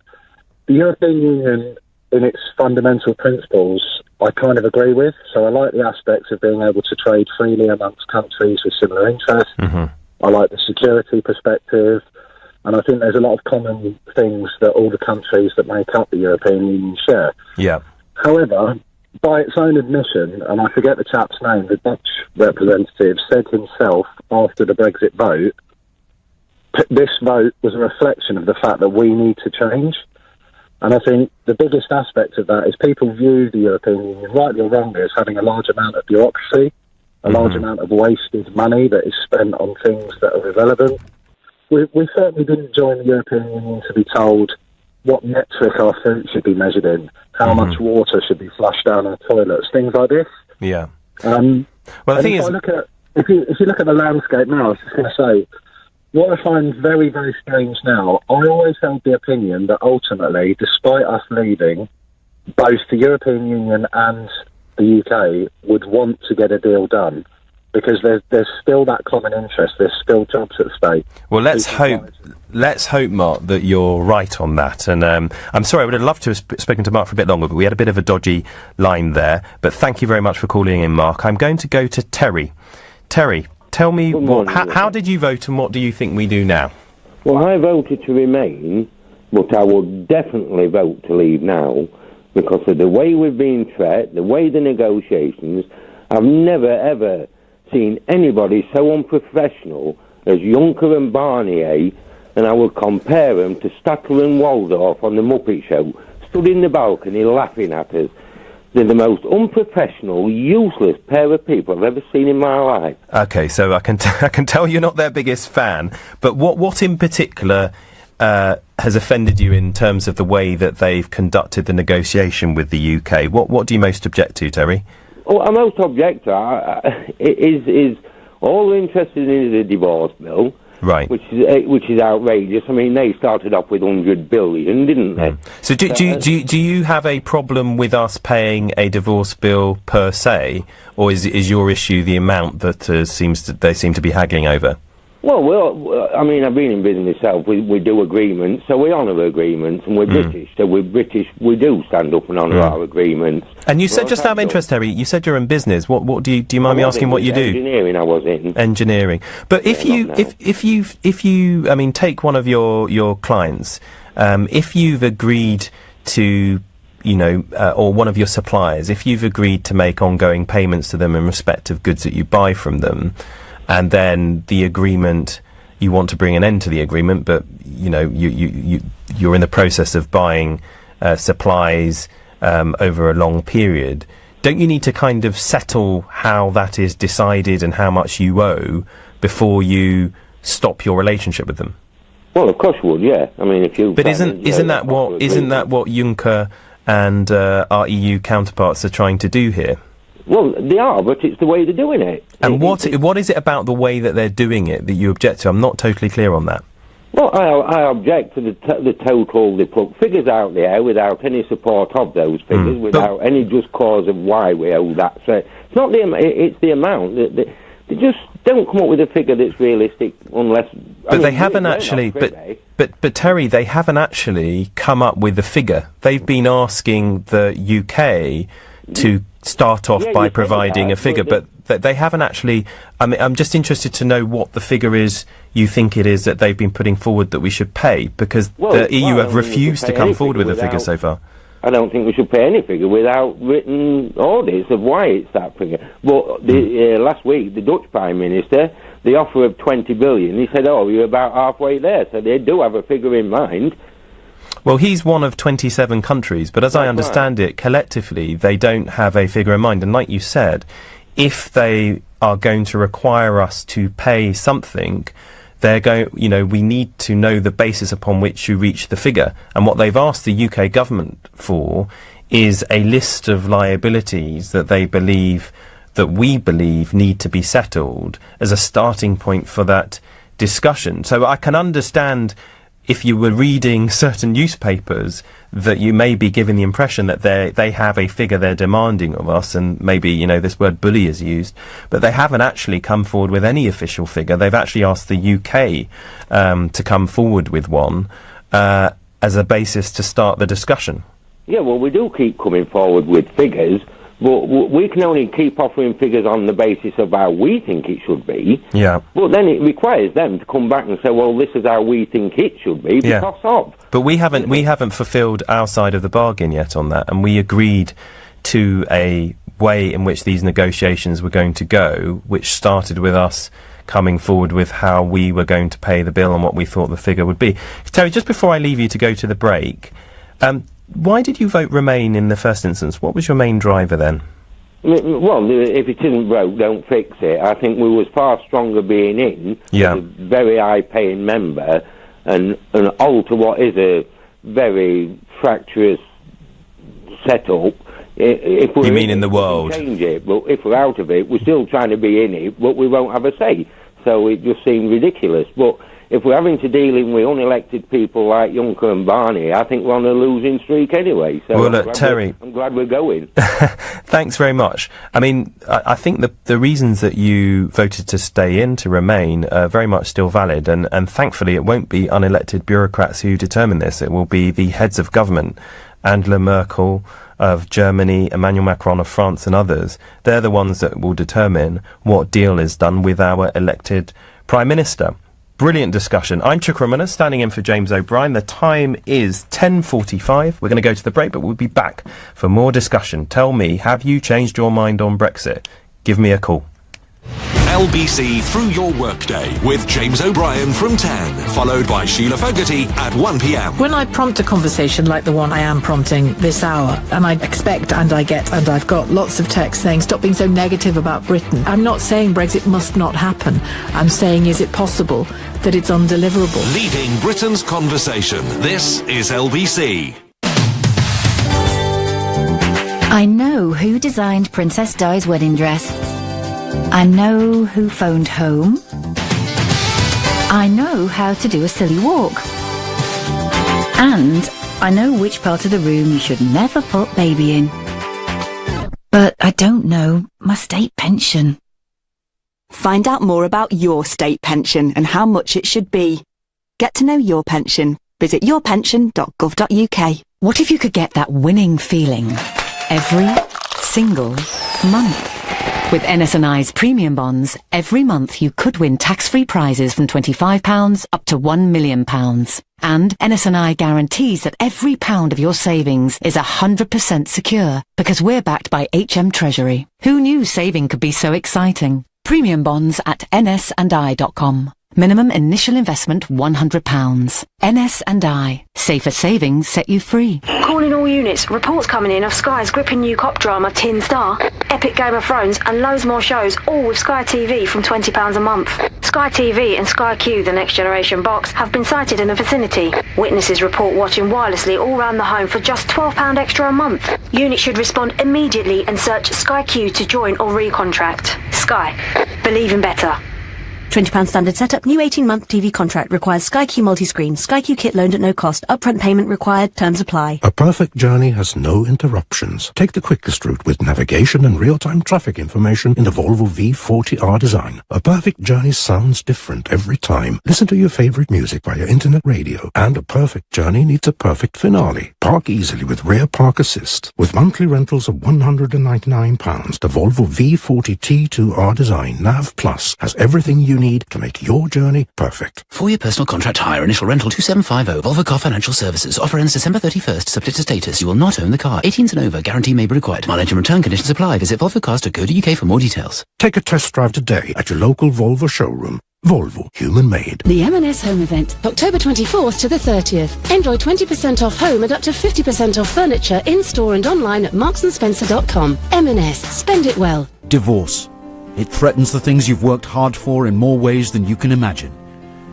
the European Union, in its fundamental principles, I kind of agree with. So I like the aspects of being able to trade freely amongst countries with similar interests. I like the security perspective, and I think there's a lot of common things that all the countries that make up the European Union share. Yeah. However, by its own admission, and I forget the chap's name, the Dutch representative said himself after the Brexit vote, this vote was a reflection of the fact that we need to change. And I think the biggest aspect of that is people view the European Union, rightly or wrongly, as having a large amount of bureaucracy, a large amount of wasted money that is spent on things that are irrelevant. We certainly didn't join the European Union to be told what metric our food should be measured in, how much water should be flushed down our toilets, things like this. Yeah. Well, the thing is, if you look at the landscape now, I was just going to say, what I find very, very strange now, I always held the opinion that ultimately, despite us leaving, both the European Union and the UK would want to get a deal done, because there's still that common interest, there's still jobs at stake. Well, let's hope, Mark, that you're right on that. And I'm sorry, I would have loved to have spoken to Mark for a bit longer, but we had a bit of a dodgy line there. But thank you very much for calling in, Mark. I'm going to go to Terry. Terry, tell me, how did you vote and what do you think we do now? Well, I voted to remain, but I would definitely vote to leave now because of the way we've been treated, the way the negotiations. I've never, ever seen anybody so unprofessional as Juncker and Barnier, and I would compare them to Statler and Waldorf on the Muppet Show, stood in the balcony laughing at us. They're the most unprofessional, useless pair of people I've ever seen in my life. OK, so I can tell you're not their biggest fan, but what in particular has offended you in terms of the way that they've conducted the negotiation with the UK? What do you most object to, Terry? Well, I most object to is all they're interested in is a divorce bill, right? Which is outrageous. I mean, they started off with 100 billion, didn't they? So do you have a problem with us paying a divorce bill per se, or is your issue the amount that they seem to be haggling over? Well, I mean, I've been in business myself. We do agreements, so we honour agreements, and we're British, so we're British. We do stand up and honour our agreements. And you said, just out of interest, Terry, you said you're in business. What do you mind me asking what you do? Engineering, I was in. Engineering. But if you, I mean, take one of your clients, if you've agreed to, or one of your suppliers, if you've agreed to make ongoing payments to them in respect of goods that you buy from them, and then the agreement, you want to bring an end to the agreement, but you're in the process of buying supplies over a long period. Don't you need to kind of settle how that is decided and how much you owe before you stop your relationship with them? Well, of course you would, yeah. I mean, if you. But isn't that what Juncker and our EU counterparts are trying to do here? Well, they are, but it's the way they're doing it. And what is it about the way that they're doing it that you object to? I'm not totally clear on that. Well, I object to the total. They put figures out there without any support of those figures, without any just cause of why we owe that. So it's not it's the amount. They just don't come up with a figure that's realistic unless. But they haven't actually. But Terry, they haven't actually come up with a figure. They've been asking the UK to start off by providing a figure, but they haven't actually. I mean, I'm just interested to know what the figure is you think it is that they've been putting forward that we should pay, because the EU have refused to come forward with a figure so far. I don't think we should pay any figure without written audits of why it's that figure. But last week, the Dutch Prime Minister, the offer of 20 billion, he said, oh, you're about halfway there, so they do have a figure in mind. Well, he's one of 27 countries, but as I understand it, collectively, they don't have a figure in mind. And like you said, if they are going to require us to pay something, we need to know the basis upon which you reach the figure. And what they've asked the UK government for is a list of liabilities that we believe need to be settled as a starting point for that discussion. So I can understand if you were reading certain newspapers, that you may be giving the impression that they have a figure they're demanding of us, and maybe, you know, this word bully is used, but they haven't actually come forward with any official figure. They've actually asked the UK to come forward with one as a basis to start the discussion. Yeah, well, we do keep coming forward with figures, but we can only keep offering figures on the basis of how we think it should be. Yeah. But then it requires them to come back and say, well, this is how we think it should be because of. But we haven't fulfilled our side of the bargain yet on that, and we agreed to a way in which these negotiations were going to go, which started with us coming forward with how we were going to pay the bill and what we thought the figure would be. Terry, just before I leave you to go to the break, why did you vote Remain in the first instance? What was your main driver then? Well, if it isn't broke, don't fix it. I think we was far stronger being in, a very high-paying member, and alter what is a very fractious setup. If we're you mean in the world? Change it, but if we're out of it, we're still trying to be in it, but we won't have a say. So it just seemed ridiculous. But if we're having to deal with unelected people like Juncker and Barney, I think we're on a losing streak anyway. So well, Terry, I'm glad we're going. Thanks very much. I mean, I think the reasons that you voted to stay in, to remain, are very much still valid, and thankfully it won't be unelected bureaucrats who determine this. It will be the heads of government, Angela Merkel of Germany, Emmanuel Macron of France and others. They're the ones that will determine what deal is done with our elected Prime Minister. Brilliant discussion. I'm Chuka Umunna, standing in for James O'Brien. The time is 10:45. We're going to go to the break, but we'll be back for more discussion. Tell me, have you changed your mind on Brexit? Give me a call. LBC Through Your Workday with James O'Brien from 10, followed by Sheila Fogarty at 1 p.m. When I prompt a conversation like the one I am prompting this hour, and I expect and I get and I've got lots of texts saying stop being so negative about Britain, I'm not saying Brexit must not happen. I'm saying, is it possible that it's undeliverable? Leading Britain's conversation. This is LBC. I know who designed Princess Di's wedding dress. I know who phoned home. I know how to do a silly walk. And I know which part of the room you should never put baby in. But I don't know my state pension. Find out more about your state pension and how much it should be. Get to know your pension. Visit yourpension.gov.uk. What if you could get that winning feeling every single month? With NS&I's premium bonds, every month you could win tax-free prizes from £25 up to £1 million. And NS&I guarantees that every pound of your savings is 100% secure because we're backed by HM Treasury. Who knew saving could be so exciting? Premium bonds at nsandi.com. Minimum initial investment £100. NS&I. Safer savings set you free. Calling all units. Reports coming in of Sky's gripping new cop drama Tin Star, epic Game of Thrones and loads more shows, all with Sky TV from £20 a month. Sky TV and Sky Q, the Next Generation box, have been sighted in the vicinity. Witnesses report watching wirelessly all round the home for just £12 extra a month. Units should respond immediately and search Sky Q to join or recontract. Sky. Believe in better. £20 standard setup, new 18-month TV contract, requires Sky Q multi-screen, Sky Q kit loaned at no cost, upfront payment required, terms apply. A perfect journey has no interruptions. Take the quickest route with navigation and real-time traffic information in the Volvo V40R design. A perfect journey sounds different every time. Listen to your favorite music via internet radio, and a perfect journey needs a perfect finale. Park easily with rear park assist. With monthly rentals of £199, the Volvo V40 T2R design NAV Plus has everything you need to make your journey perfect. 4-year personal contract hire, initial rental 2750, Volvo Car Financial Services. Offer ends December 31st, subject to status. You will not own the car. 18s and over, guarantee may be required. Mileage and return conditions apply. Visit volvocars.co.uk for more details. Take a test drive today at your local Volvo showroom. Volvo, human-made. The M&S Home Event, October 24th to the 30th. Enjoy 20% off home and up to 50% off furniture in-store and online at marksandspencer.com. M&S, spend it well. Divorce. It threatens the things you've worked hard for in more ways than you can imagine.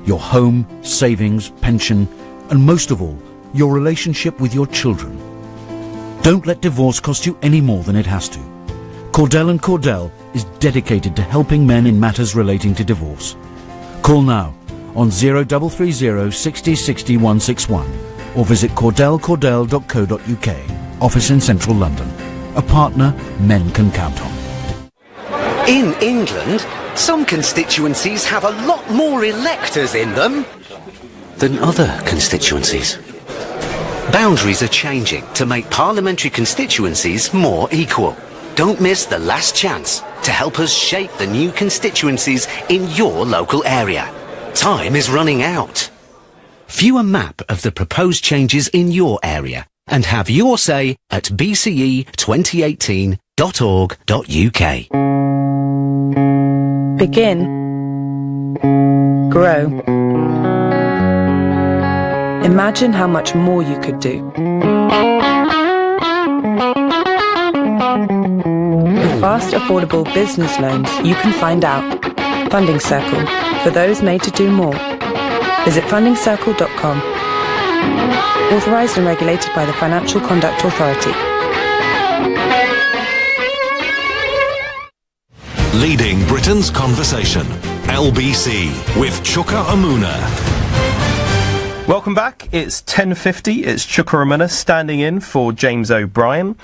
Your home, savings, pension, and most of all, your relationship with your children. Don't let divorce cost you any more than it has to. Cordell & Cordell is dedicated to helping men in matters relating to divorce. Call now on 0330 60 60 161 or visit cordellcordell.co.uk. Office in central London. A partner men can count on. In England, some constituencies have a lot more electors in them than other constituencies. Boundaries are changing to make parliamentary constituencies more equal. Don't miss the last chance to help us shape the new constituencies in your local area. Time is running out. View a map of the proposed changes in your area and have your say at bce2018.org.uk. Begin. Grow. Imagine how much more you could do. With fast, affordable business loans, you can find out. Funding Circle, for those made to do more. Visit fundingcircle.com. Authorised and regulated by the Financial Conduct Authority. Leading Britain's conversation. LBC with Chuka Umunna. Welcome back. It's 10:50. It's Chuka Umunna standing in for James O'Brien.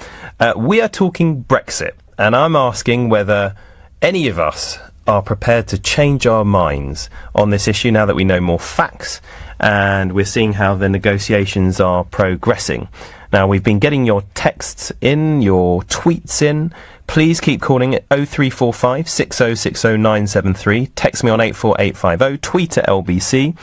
We are talking Brexit, and I'm asking whether any of us are prepared to change our minds on this issue now that we know more facts and we're seeing how the negotiations are progressing. Now, we've been getting your texts in, your tweets in. Please keep calling at 0345 6060 973. Text me on 84850. Tweet at LBC.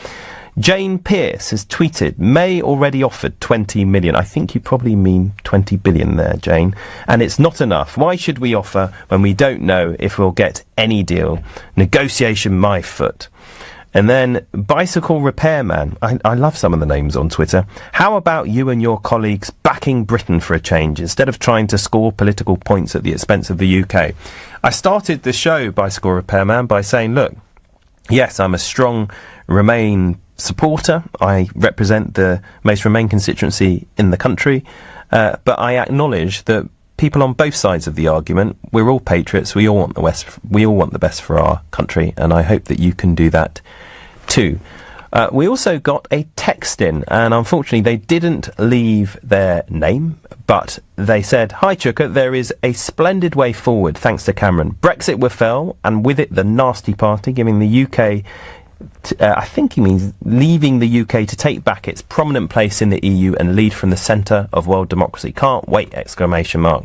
Jane Pierce has tweeted, May already offered 20 million. I think you probably mean 20 billion there, Jane. And it's not enough. Why should we offer when we don't know if we'll get any deal? Negotiation my foot. And then Bicycle Repairman. I love some of the names on Twitter. How about you and your colleagues backing Britain for a change instead of trying to score political points at the expense of the UK? I started the show, Bicycle Repairman, by saying, look, yes, I'm a strong Remain supporter. I represent the most Remain constituency in the country, but I acknowledge that people on both sides of the argument, we're all patriots, we all want the best for our country, and I hope that you can do that too. We also got a text in, and unfortunately they didn't leave their name, but they said, Hi Chuka, there is a splendid way forward thanks to Cameron. Brexit will fail, and with it the nasty party, giving the UK I think he means leaving the UK to take back its prominent place in the EU and lead from the centre of world democracy. Can't wait! Exclamation mark.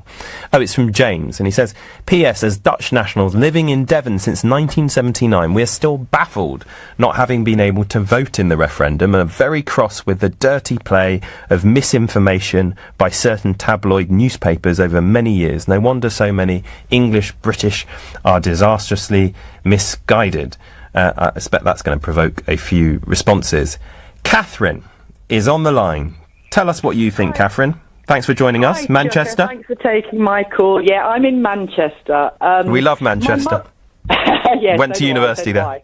Oh, it's from James, and he says, P.S. As Dutch nationals living in Devon since 1979, we're still baffled not having been able to vote in the referendum and are very cross with the dirty play of misinformation by certain tabloid newspapers over many years. No wonder so many English British are disastrously misguided. I expect that's going to provoke a few responses. Catherine is on the line. Tell us what you think, Catherine. Thanks for joining us. Hi, Manchester. Chuka, thanks for taking my call. Yeah, I'm in Manchester. We love Manchester. Yes, Went to university there.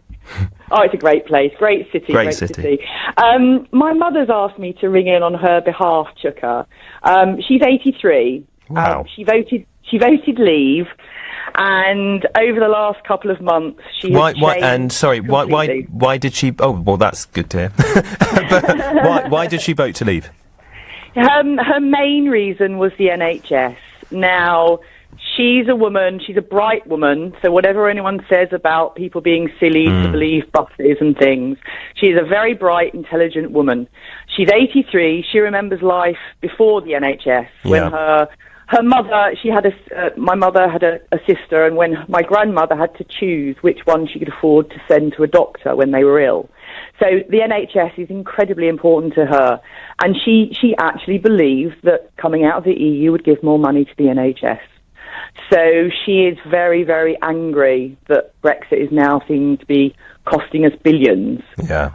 Oh, it's a great place. Great city. Great city. My mother's asked me to ring in on her behalf, Chuka. She's 83. Wow. She voted leave. And over the last couple of months, she has changed why did she? Oh, well, that's good to hear. But why did she vote to leave? Her main reason was the NHS. Now, she's a woman. She's a bright woman. So whatever anyone says about people being silly to believe buses and things, she's a very bright, intelligent woman. She's 83. She remembers life before the NHS when her mother, my mother had a sister, and when my grandmother had to choose which one she could afford to send to a doctor when they were ill. So the NHS is incredibly important to her, and she actually believed that coming out of the EU would give more money to the NHS. So she is very, very angry that Brexit is now seen to be costing us billions. Yeah.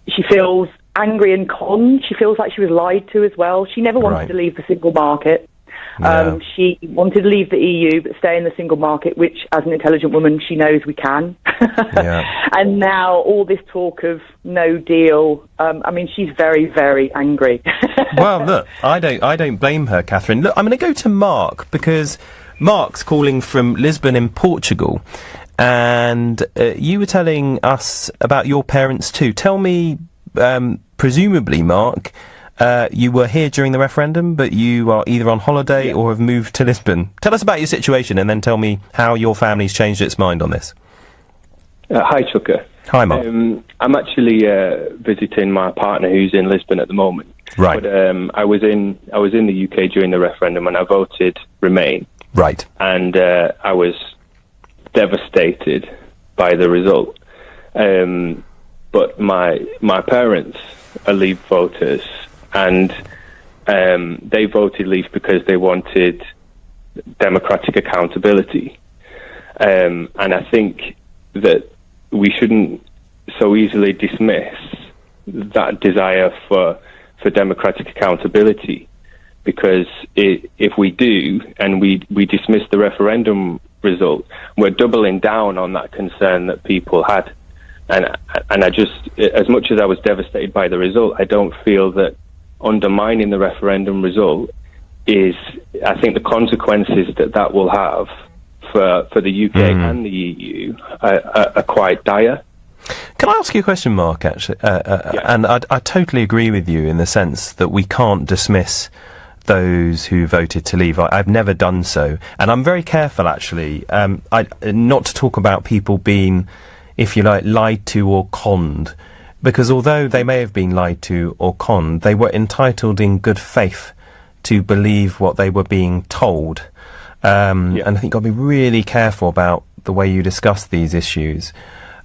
She feels angry and conned. She feels like she was lied to as well. She never wanted to leave the single market. She wanted to leave the EU but stay in the single market, which, as an intelligent woman, she knows we can. And now all this talk of no deal, she's very, very angry. Well, look, I don't blame her, Catherine. Look, I'm going to go to Mark, because Mark's calling from Lisbon in Portugal. and you were telling us about your parents too. Tell me, presumably, Mark, you were here during the referendum, but you are either on holiday or have moved to Lisbon. Tell us about your situation, and then tell me how your family's changed its mind on this. Hi, Chuka. Hi, Mark. I'm actually visiting my partner who's in Lisbon at the moment. Right. But I was in the UK during the referendum, and I voted Remain. Right. And I was devastated by the result. But my parents are Leave voters, and they voted Leave because they wanted democratic accountability. And I think that we shouldn't so easily dismiss that desire for democratic accountability, because if we do and we dismiss the referendum result, we're doubling down on that concern that people had. And I just, as much as I was devastated by the result, I don't feel that undermining the referendum result is, I think the consequences that will have for the UK and the EU are quite dire. Can I ask you a question, Mark, actually? And I totally agree with you in the sense that we can't dismiss those who voted to leave. I've never done so. And I'm very careful, actually, not to talk about people being, if you like, lied to or conned. Because although they may have been lied to or conned, they were entitled in good faith to believe what they were being told. And I think you've got to be really careful about the way you discuss these issues.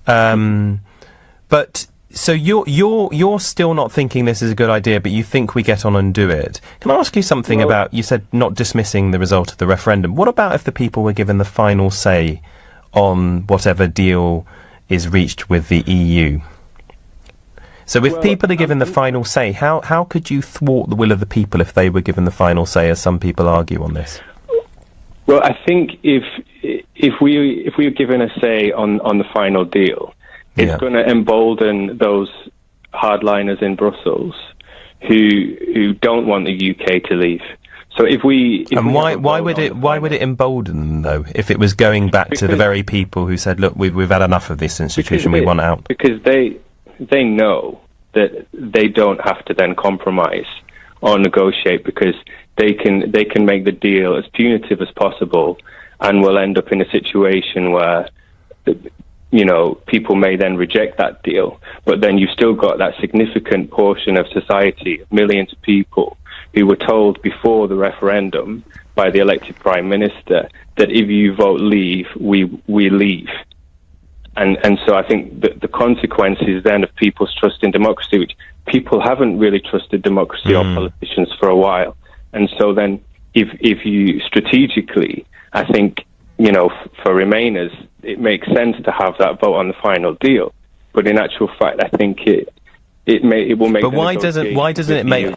But so you're still not thinking this is a good idea, but you think we get on and do it. Can I ask you something about, you said not dismissing the result of the referendum. What about if the people were given the final say on whatever deal is reached with the EU? So if people are given the final say, how could you thwart the will of the people if they were given the final say, as some people argue on this? Well, I think if we were given a say on the final deal, it's going to embolden those hardliners in Brussels who don't want the UK to leave. So why would it embolden them though? If it was going back to the very people who said, "Look, we've had enough of this institution, we want out." Because they know that they don't have to then compromise or negotiate, because they can make the deal as punitive as possible, and we'll end up in a situation where people may then reject that deal, but then you've still got that significant portion of society, millions of people, who were told before the referendum by the elected Prime Minister that if you vote Leave, we leave. And so I think that the consequences then of people's trust in democracy, which people haven't really trusted democracy or politicians for a while. And so then if you strategically, I think, for Remainers, it makes sense to have that vote on the final deal. But in actual fact, I think it will make. But why doesn't it make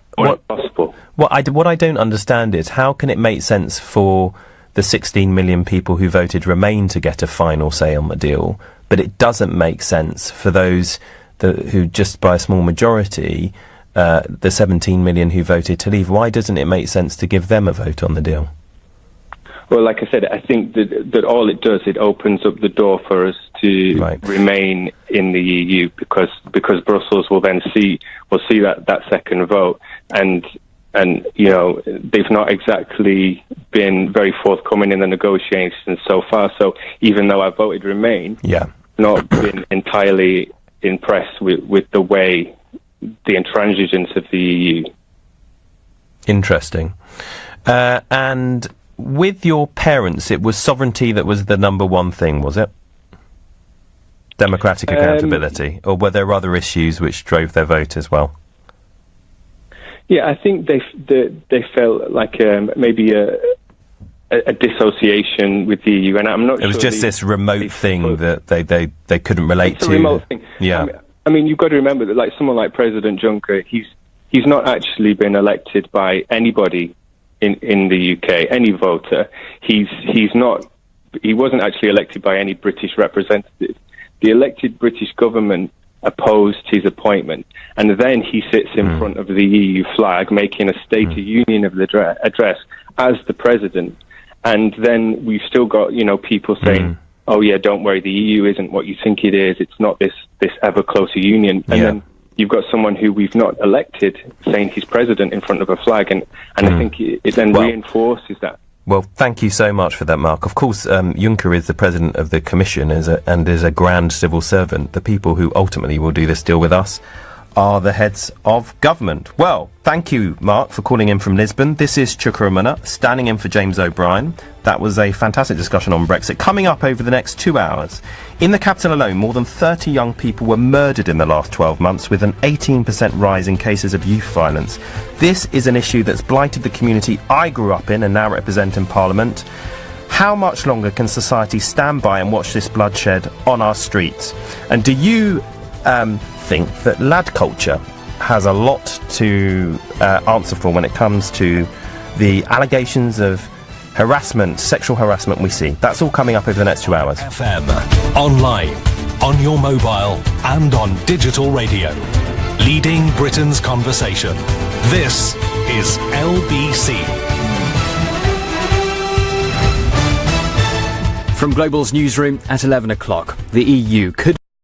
possible? What I don't understand is, how can it make sense for the 16 million people who voted Remain to get a final say on the deal, but it doesn't make sense for those who, just by a small majority, the 17 million who voted to leave? Why doesn't it make sense to give them a vote on the deal? Well, like I said, I think that all it does, it opens up the door for us to remain in the EU, because Brussels will then see that second vote, and they've not exactly been very forthcoming in the negotiations so far. So even though I voted Remain, not been entirely impressed with the way the intransigence of the EU. Interesting. And with your parents, it was sovereignty that was the number one thing, was it? Democratic accountability, or were there other issues which drove their vote as well? Yeah, I think they felt like maybe a dissociation with the EU, and I'm not sure. It was just this remote thing that they couldn't relate to. It's a remote thing. Yeah. I mean, you've got to remember that, like someone like President Juncker, he's not actually been elected by anybody in the UK, any voter. He wasn't actually elected by any British representative. The elected British government opposed his appointment, and then he sits in front of the EU flag, making a State of Union of the address as the president. And then we've still got people saying, oh yeah, don't worry, the EU isn't what you think it is. It's not this ever closer union. And then you've got someone who we've not elected saying he's president in front of a flag, and I think it then reinforces that. Well, thank you so much for that, Mark. Of course, Juncker is the president of the Commission and is a grand civil servant. The people who ultimately will do this deal with us are the heads of government. Well, thank you, Mark, for calling in from Lisbon. This is Chuka Umunna, standing in for James O'Brien. That was a fantastic discussion on Brexit. Coming up over the next 2 hours, in the capital alone, more than 30 young people were murdered in the last 12 months, with an 18% rise in cases of youth violence. This is an issue that's blighted the community I grew up in and now represent in Parliament. How much longer can society stand by and watch this bloodshed on our streets? And do you think that lad culture has a lot to answer for when it comes to the allegations of harassment, sexual harassment we see? That's all coming up over the next 2 hours. FM, online, on your mobile and on digital radio. Leading Britain's conversation. This is LBC. From Global's newsroom at 11 o'clock, the EU could